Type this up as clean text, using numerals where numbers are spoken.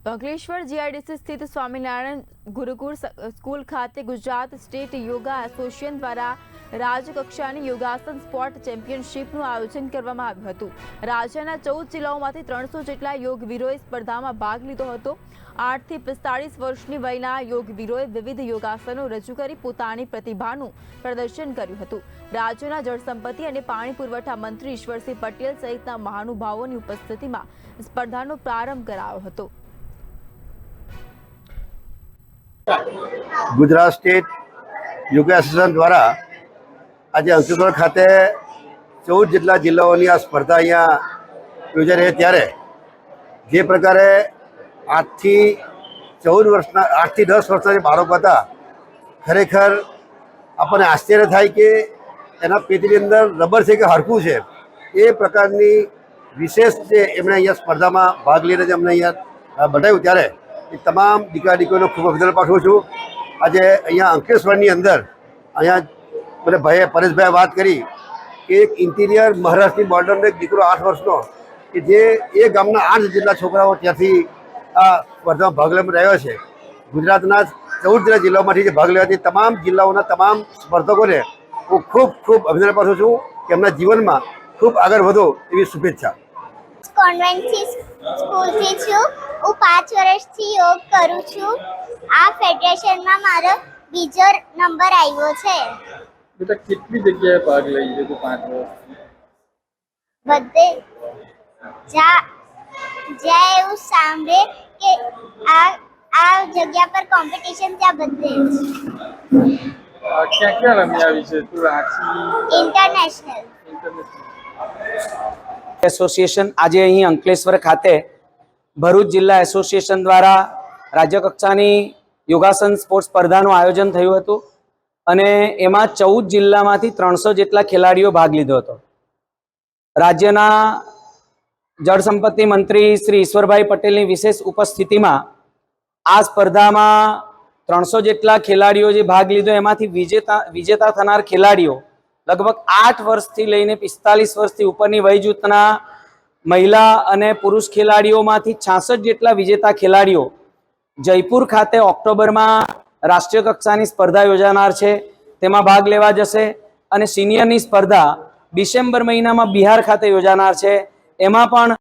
Ankleshwar GIDC સ્થિત સ્વામિનારાયણ ગુરુકુળ school ખાતે Gujarat state yoga association દ્વારા રાજ્યકક્ષાની યોગાસન સ્પોર્ટ ચેમ્પિયનશિપનું આયોજન કરવામાં આવ્યું હતું। રાજ્યના 14 જિલ્લાઓમાંથી 300 જેટલા યોગવીરોએ સ્પર્ધામાં ભાગ લીધો હતો। 8 થી 45 વર્ષની વયના યોગવીરોએ વિવિધ યોગાસનો રજૂ કરી પોતાની પ્રતિભાનું પ્રદર્શન કર્યું હતું। રાજ્યના જળસંપત્તિ અને પાણી પુરવઠા મંત્રી ઈશ્વરસિંહ પટેલ સહિતના મહાનુભાવોની ઉપસ્થિતિમાં સ્પર્ધાનો પ્રારંભ કરાયો હતો। गुजरात स्टेट योगा एसोसिएशन द्वारा आज अंकलेश्वर खाते 14 જેટલા જિલ્લાઓની આ સ્પર્ધા અહીંયા યોજાઈ રહી ત્યારે જે પ્રકારે 8 થી 10 વર્ષના જે બાળકો હતા ખરેખર આપણને આશ્ચર્ય થાય કે એના પેટની અંદર રબર છે કે હાડકું છે એ પ્રકારની વિશેષ જે એમણે અહીંયા સ્પર્ધામાં ભાગ લઈને જે અમને અહીંયા બતાવ્યું ત્યારે એ તમામ દીકરા દીકરીઓને ખૂબ અભિનંદન પાઠવું છું। આજે અહીંયા અંકલેશ્વરની અંદર અહીંયા મને ભાઈએ પરેશભાઈએ વાત કરી કે એક ઇન્ટિરિયર મહારાષ્ટ્રની બોર્ડરનો એક દીકરો 8 વર્ષનો કે જે એ ગામના 8 જેટલા છોકરાઓ ત્યાંથી આ સ્પર્ધામાં ભાગ લઈ રહ્યો છે। ગુજરાતના 14 જિલ્લાઓમાંથી જે ભાગ લેવાથી તમામ જિલ્લાઓના તમામ સ્પર્ધકોને હું ખૂબ ખૂબ અભિનંદન પાઠવું છું કે એમના જીવનમાં ખૂબ આગળ વધો એવી શુભેચ્છા। કોન્વેન્ટથી સ્કૂલથી છું। હું 5 વર્ષથી યોગ કરું છું। આ ફેડરેશનમાં મારો બીજો નંબર આવ્યો છે। બેટા કેટલી જગ્યાએ ભાગ લઈ છે તું 5 વર્ષથી? બધે જ્યાં એવું સાંભળે કે આ જગ્યા પર કોમ્પિટિશન ત્યાં બધે ક્યાં ક્યાં રમી આવી છે તું? રાંચી ઇન્ટરનેશનલ એસોસિએશન આજે અહીં અંકલેશ્વર ખાતે ભરૂચ જિલ્લા એસોસિએશન દ્વારા રાજ્ય કક્ષાની યોગાસન સ્પોર્ટ્સ સ્પર્ધાનું આયોજન થયું હતું અને એમાં 14 જિલ્લામાંથી 300 જેટલા ખેલાડીઓ ભાગ લીધો હતો। રાજ્યના જળસંપત્તિ મંત્રી શ્રી ઈશ્વરભાઈ પટેલની વિશેષ ઉપસ્થિતિમાં આ સ્પર્ધામાં 300 જેટલા ખેલાડીઓ જે ભાગ લીધો એમાંથી વિજેતા થનાર ખેલાડીઓ લગભગ 8 વર્ષથી લઈને 45 વર્ષથી ઉપરની વય જૂથના મહિલા અને પુરુષ ખેલાડીઓમાંથી 66 જેટલા વિજેતા ખેલાડીઓ જયપુર ખાતે ઓક્ટોબરમાં રાષ્ટ્રીય કક્ષાની સ્પર્ધા યોજાનાર છે તેમાં ભાગ લેવા જશે અને સિનિયરની સ્પર્ધા ડિસેમ્બર મહિનામાં બિહાર ખાતે યોજાનાર છે। એમાં પણ